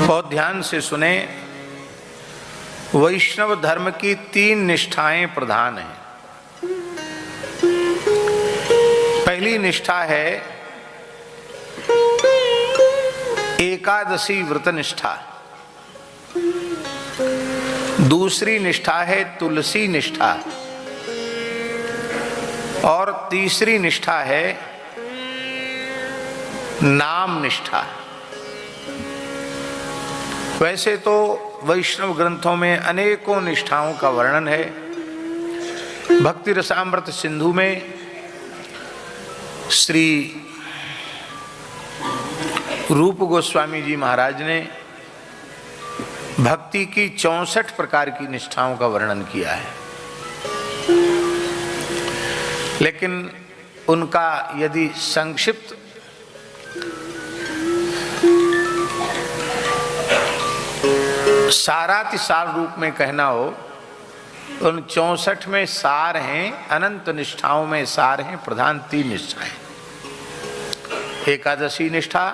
बहुत ध्यान से सुने। वैष्णव धर्म की 3 निष्ठाएं प्रधान हैं। पहली निष्ठा है एकादशी व्रत निष्ठा, दूसरी निष्ठा है तुलसी निष्ठा और तीसरी निष्ठा है नाम निष्ठा। वैसे तो वैष्णव ग्रंथों में अनेकों निष्ठाओं का वर्णन है। भक्ति रसामृत सिंधु में श्री रूप गोस्वामी जी महाराज ने भक्ति की 64 प्रकार की निष्ठाओं का वर्णन किया है, लेकिन उनका यदि संक्षिप्त सारातिसार रूप में कहना हो तो उन 64 में सार हैं, अनंत निष्ठाओं में सार हैं। प्रधान 3 निष्ठाएं, एकादशी निष्ठा,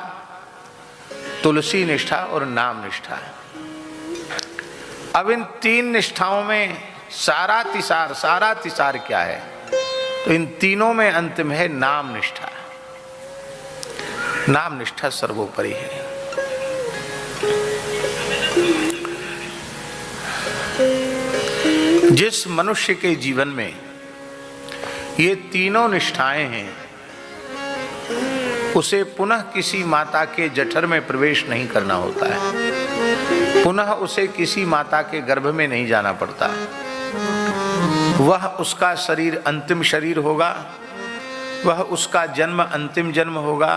तुलसी निष्ठा और नाम निष्ठा। अब इन 3 निष्ठाओं में सारातिसार क्या है? तो इन तीनों में अंतिम है नाम निष्ठा। नाम निष्ठा सर्वोपरि है। जिस मनुष्य के जीवन में ये तीनों निष्ठाएं हैं, उसे पुनः किसी माता के जठर में प्रवेश नहीं करना होता है, पुनः उसे किसी माता के गर्भ में नहीं जाना पड़ता है। वह उसका शरीर अंतिम शरीर होगा, वह उसका जन्म अंतिम जन्म होगा।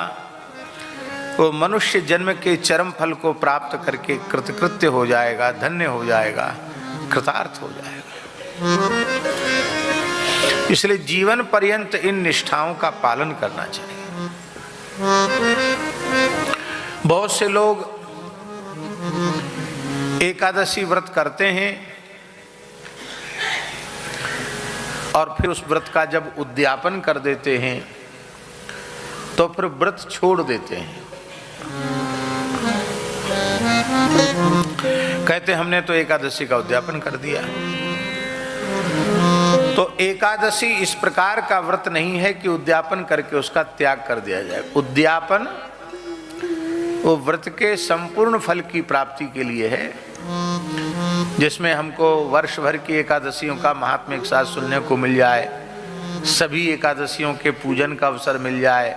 वो मनुष्य जन्म के चरम फल को प्राप्त करके कृतकृत्य हो जाएगा, धन्य हो जाएगा, कृतार्थ हो जाएगा। इसलिए जीवन पर्यंत इन निष्ठाओं का पालन करना चाहिए। बहुत से लोग एकादशी व्रत करते हैं और फिर उस व्रत का जब उद्यापन कर देते हैं तो फिर व्रत छोड़ देते हैं। कहते हमने तो एकादशी का उद्यापन कर दिया। तो एकादशी इस प्रकार का व्रत नहीं है कि उद्यापन करके उसका त्याग कर दिया जाए। उद्यापन वो व्रत के संपूर्ण फल की प्राप्ति के लिए है, जिसमें हमको वर्ष भर की एकादशियों का महात्म्य एक साथ सुनने को मिल जाए, सभी एकादशियों के पूजन का अवसर मिल जाए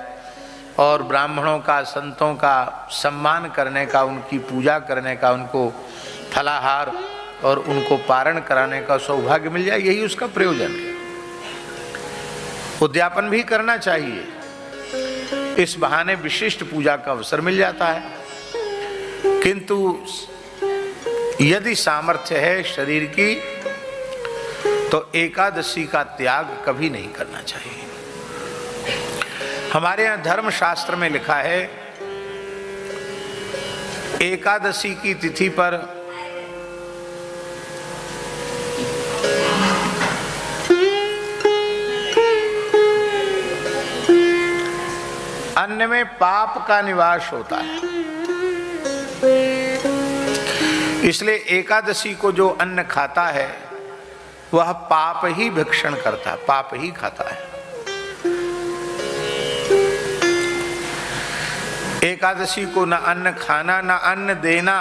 और ब्राह्मणों का, संतों का सम्मान करने का, उनकी पूजा करने का, उनको फलाहार और उनको पारण कराने का सौभाग्य मिल जाए। यही उसका प्रयोजन है। उद्यापन भी करना चाहिए, इस बहाने विशिष्ट पूजा का अवसर मिल जाता है। किंतु यदि सामर्थ्य है शरीर की तो एकादशी का त्याग कभी नहीं करना चाहिए। हमारे यहाँ धर्म शास्त्र में लिखा है, एकादशी की तिथि पर अन्न में पाप का निवास होता है। इसलिए एकादशी को जो अन्न खाता है वह पाप ही भक्षण करता है, पाप ही खाता है। एकादशी को न अन्न खाना न अन्न देना,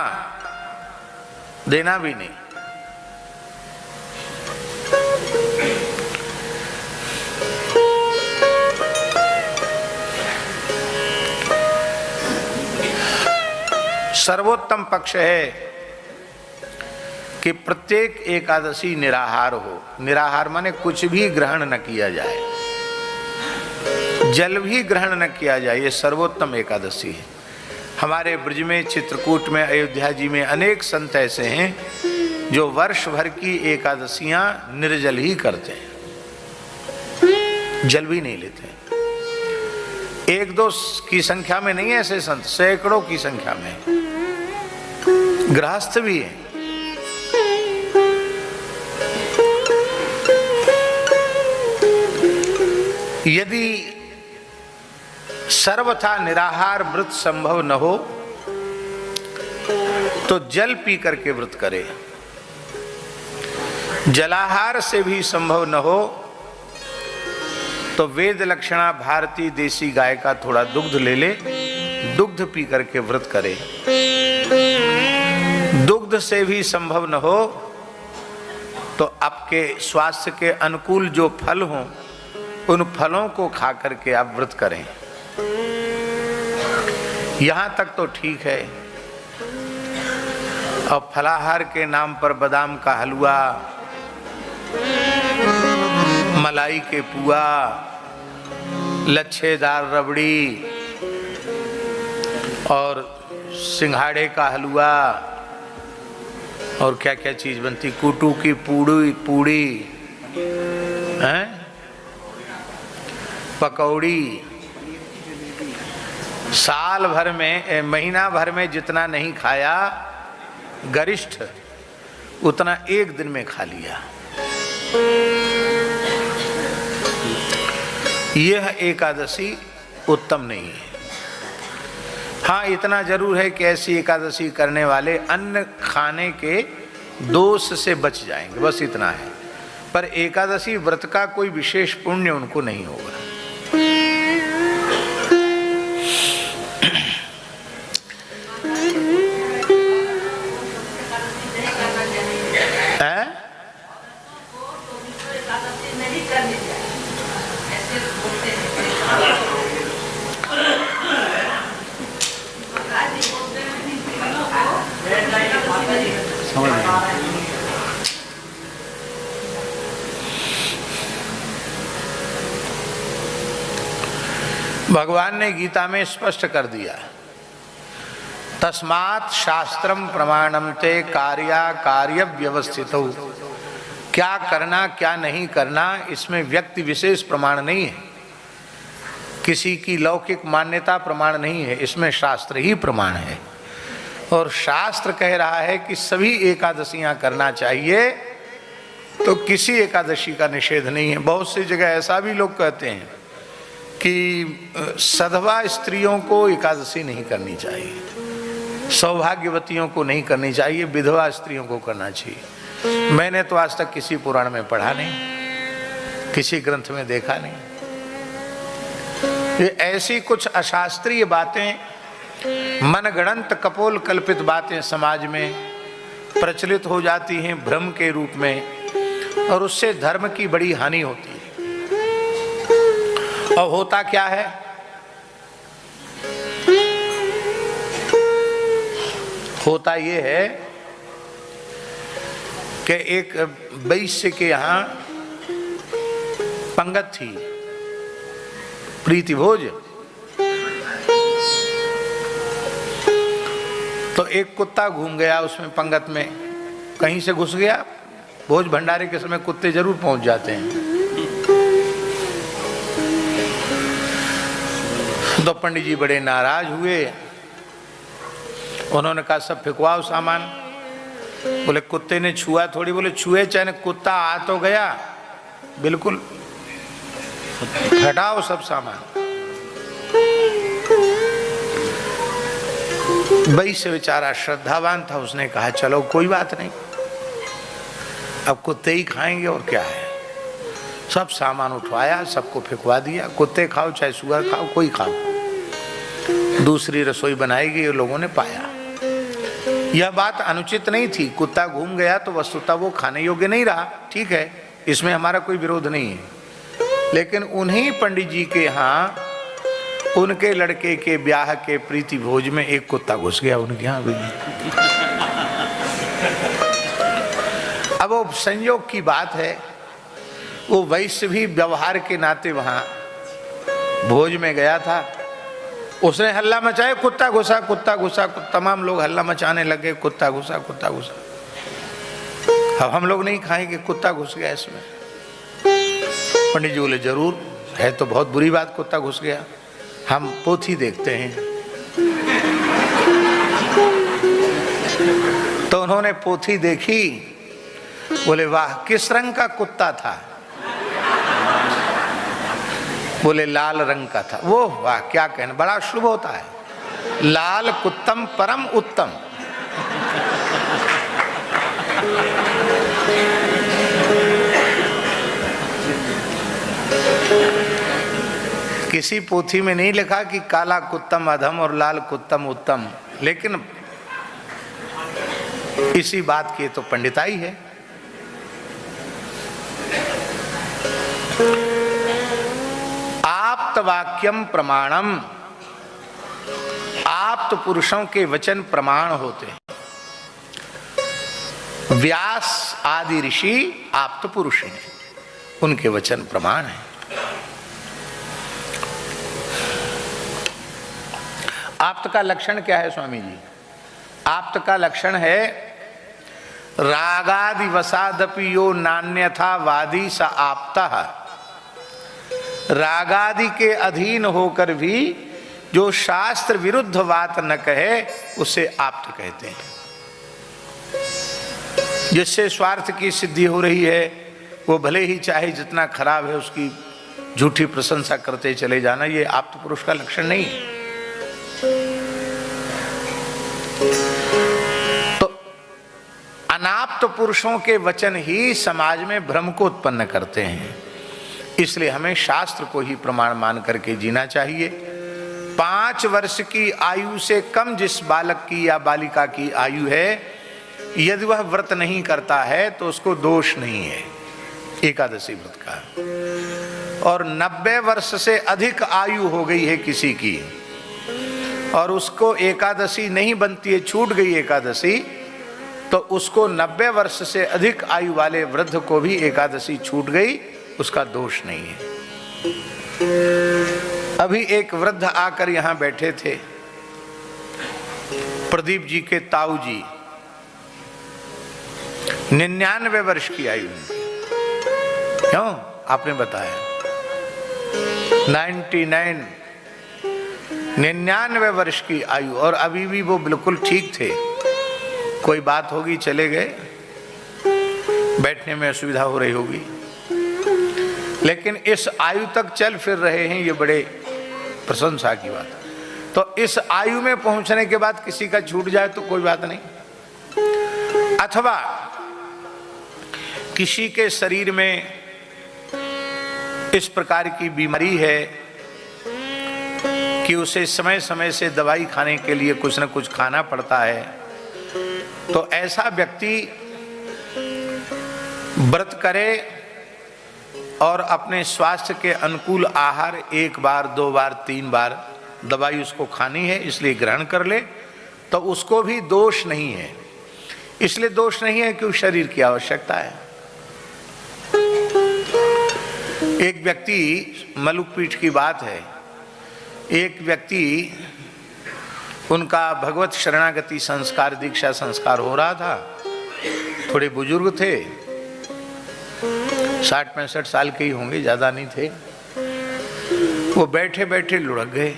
देना भी नहीं। सर्वोत्तम पक्ष है कि प्रत्येक एकादशी निराहार हो। निराहार माने कुछ भी ग्रहण न किया जाए, जल भी ग्रहण न किया जाए। ये सर्वोत्तम एकादशी है। हमारे ब्रज में, चित्रकूट में, अयोध्या जी में अनेक संत ऐसे हैं जो वर्ष भर की एकादशियां निर्जल ही करते हैं, जल भी नहीं लेते। 1-2 की संख्या में नहीं, ऐसे संत सैकड़ों की संख्या में, गृहस्थ भी है। यदि सर्वथा निराहार व्रत संभव न हो तो जल पी करके व्रत करे। जलाहार से भी संभव न हो तो वेद लक्षणा भारतीय देसी गाय का थोड़ा दुग्ध ले ले, दुग्ध पी करके व्रत करे। दुग्ध से भी संभव न हो तो आपके स्वास्थ्य के अनुकूल जो फल हों उन फलों को खा करके आप व्रत करें। यहां तक तो ठीक है। और फलाहार के नाम पर बादाम का हलवा, मलाई के पुआ, लच्छेदार रबड़ी और सिंघाड़े का हलवा और क्या क्या चीज बनती, कूटू की पूड़ी हैं, पकौड़ी, साल भर में महीना भर में जितना नहीं खाया गरिष्ठ उतना एक दिन में खा लिया। यह एकादशी उत्तम नहीं है। हाँ, इतना जरूर है कि ऐसी एकादशी करने वाले अन्न खाने के दोष से बच जाएंगे, बस इतना है। पर एकादशी व्रत का कोई विशेष पुण्य उनको नहीं होगा। भगवान ने गीता में स्पष्ट कर दिया, तस्मात् शास्त्रम प्रमाणम ते कार्या कार्य व्यवस्थितौ। क्या करना क्या नहीं करना इसमें व्यक्ति विशेष प्रमाण नहीं है, किसी की लौकिक मान्यता प्रमाण नहीं है, इसमें शास्त्र ही प्रमाण है। और शास्त्र कह रहा है कि सभी एकादशियां करना चाहिए, तो किसी एकादशी का निषेध नहीं है। बहुत सी जगह ऐसा भी लोग कहते हैं कि सधवा स्त्रियों को एकादशी नहीं करनी चाहिए, सौभाग्यवतियों को नहीं करनी चाहिए, विधवा स्त्रियों को करना चाहिए। मैंने तो आज तक किसी पुराण में पढ़ा नहीं, किसी ग्रंथ में देखा नहीं। ये ऐसी कुछ अशास्त्रीय बातें, मनगढ़ंत कपोल कल्पित बातें समाज में प्रचलित हो जाती हैं भ्रम के रूप में, और उससे धर्म की बड़ी हानि होती है। और होता क्या है, होता ये है कि एक वैश्य के यहाँ पंगत थी, प्रीति भोज। तो एक कुत्ता घूम गया उसमें पंगत में, कहीं से घुस गया। भोज भंडारे के समय कुत्ते जरूर पहुंच जाते हैं। तो पंडित जी बड़े नाराज हुए, उन्होंने कहा सब फेंकवाओ सामान। बोले कुत्ते ने छुआ थोड़ी, बोले छुए चाहे कुत्ता आ तो गया, बिल्कुल हटाओ सब सामान। वैश्य बेचारा श्रद्धावान था, उसने कहा चलो कोई बात नहीं, अब कुत्ते ही खाएंगे और क्या है। सब सामान उठवाया, सबको फेंकवा दिया। कुत्ते खाओ चाहे सुअर खाओ, कोई खाओ। दूसरी रसोई बनाएगी, ये लोगों ने पाया। यह बात अनुचित नहीं थी, कुत्ता घूम गया तो वस्तुतः वो खाने योग्य नहीं रहा, ठीक है, इसमें हमारा कोई विरोध नहीं है। लेकिन उन्हीं पंडित जी के यहाँ उनके लड़के के ब्याह के प्रीति भोज में एक कुत्ता घुस गया उनके यहाँ भी। अब वो संयोग की बात है, वो वैश्य भी व्यवहार के नाते वहां भोज में गया था। उसने हल्ला मचाया, कुत्ता घुसा कुत्ता घुसा। तमाम लोग हल्ला मचाने लगे, कुत्ता घुसा कुत्ता घुसा। अब हम लोग नहीं खाएंगे, कुत्ता घुस गया इसमें। पंडित जी बोले जरूर है तो बहुत बुरी बात, कुत्ता घुस गया, हम पोथी देखते हैं। तो उन्होंने पोथी देखी, बोले वाह किस रंग का कुत्ता था। बोले लाल रंग का था। वो वाह क्या कहना, बड़ा शुभ होता है, लाल कुत्तम परम उत्तम। किसी पोथी में नहीं लिखा कि काला कुत्तम अधम और लाल कुत्तम उत्तम, लेकिन इसी बात की तो पंडिताई है। आप्त वाक्यम प्रमाणम, आप्त पुरुषों के वचन प्रमाण होते हैं। व्यास आदि ऋषि आप्त पुरुष हैं, उनके वचन प्रमाण हैं। आप्त का लक्षण क्या है स्वामी जी? आप्त का लक्षण है रागादि वसादपि यो नान्यथा वादी स आप्तः। रागादि के अधीन होकर भी जो शास्त्र विरुद्ध बात न कहे उसे आप्त कहते हैं। जिससे स्वार्थ की सिद्धि हो रही है, वो भले ही चाहे जितना खराब है उसकी झूठी प्रशंसा करते चले जाना, ये आप्त पुरुष का लक्षण नहीं। तो अनाप्त पुरुषों के वचन ही समाज में भ्रम को उत्पन्न करते हैं। इसलिए हमें शास्त्र को ही प्रमाण मान करके जीना चाहिए। 5 वर्ष की आयु से कम जिस बालक की या बालिका की आयु है, यदि वह व्रत नहीं करता है तो उसको दोष नहीं है एकादशी व्रत का। और 90 वर्ष से अधिक आयु हो गई है किसी की और उसको एकादशी नहीं बनती है, छूट गई एकादशी, तो उसको 90 वर्ष से अधिक आयु वाले वृद्ध को भी एकादशी छूट गई, उसका दोष नहीं है। अभी एक वृद्ध आकर यहां बैठे थे, प्रदीप जी के ताऊ जी, 99 वर्ष की आयु। क्यों आपने बताया 99 वर्ष की आयु, और अभी भी वो बिल्कुल ठीक थे। कोई बात होगी चले गए, बैठने में असुविधा हो रही होगी, लेकिन इस आयु तक चल फिर रहे हैं, ये बड़े प्रशंसा की बात। तो इस आयु में पहुंचने के बाद किसी का छूट जाए तो कोई बात नहीं। अथवा किसी के शरीर में इस प्रकार की बीमारी है कि उसे समय समय से दवाई खाने के लिए कुछ न कुछ खाना पड़ता है, तो ऐसा व्यक्ति व्रत करे और अपने स्वास्थ्य के अनुकूल आहार 1 बार 2 बार 3 बार दवाई उसको खानी है, इसलिए ग्रहण कर ले, तो उसको भी दोष नहीं है। इसलिए दोष नहीं है कि उस शरीर की आवश्यकता है। एक व्यक्ति, मलुकपीठ की बात है, एक व्यक्ति, उनका भगवत शरणागति संस्कार, दीक्षा संस्कार हो रहा था। थोड़े बुजुर्ग थे, 60-65 साल के ही होंगे, ज्यादा नहीं थे। वो बैठे बैठे लुढ़क गए,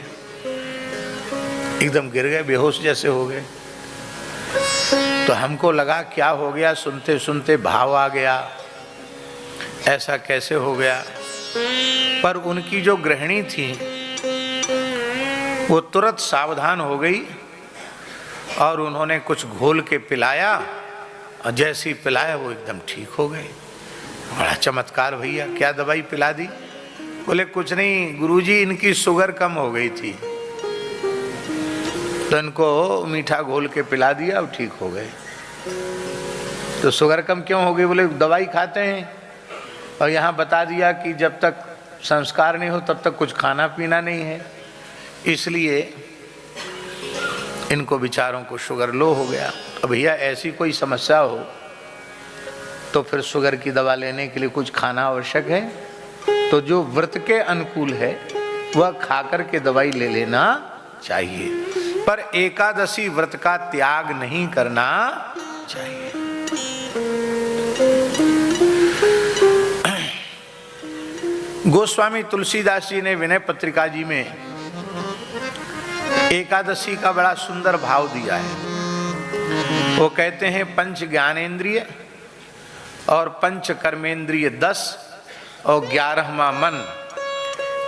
एकदम गिर गए, बेहोश जैसे हो गए। तो हमको लगा क्या हो गया, सुनते सुनते भाव आ गया, ऐसा कैसे हो गया। पर उनकी जो गृहिणी थी वो तुरंत सावधान हो गई और उन्होंने कुछ घोल के पिलाया, और जैसे ही पिलाया वो एकदम ठीक हो गए। बड़ा चमत्कार भैया, क्या दवाई पिला दी? बोले कुछ नहीं गुरुजी, इनकी शुगर कम हो गई थी, तो इनको मीठा घोल के पिला दिया और ठीक हो गए। तो शुगर कम क्यों हो गई? बोले दवाई खाते हैं, और यहाँ बता दिया कि जब तक संस्कार नहीं हो तब तक कुछ खाना पीना नहीं है, इसलिए इनको बेचारों को शुगर लो हो गया। तो भैया ऐसी कोई समस्या हो तो फिर शुगर की दवा लेने के लिए कुछ खाना आवश्यक है, तो जो व्रत के अनुकूल है वह खाकर के दवाई ले लेना चाहिए, पर एकादशी व्रत का त्याग नहीं करना चाहिए। गोस्वामी तुलसीदास जी ने विनय पत्रिका जी में एकादशी का बड़ा सुंदर भाव दिया है। वो कहते हैं पंच ज्ञानेन्द्रिय और पंच कर्मेंद्रिय 10 और 11वां मन,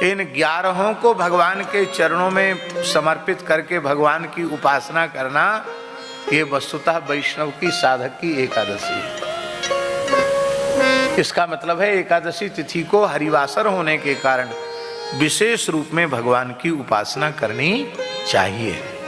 इन 11 को भगवान के चरणों में समर्पित करके भगवान की उपासना करना, ये वस्तुतः वैष्णव की साधक की एकादशी है। इसका मतलब है एकादशी तिथि को हरिवासर होने के कारण विशेष रूप में भगवान की उपासना करनी चाहिए।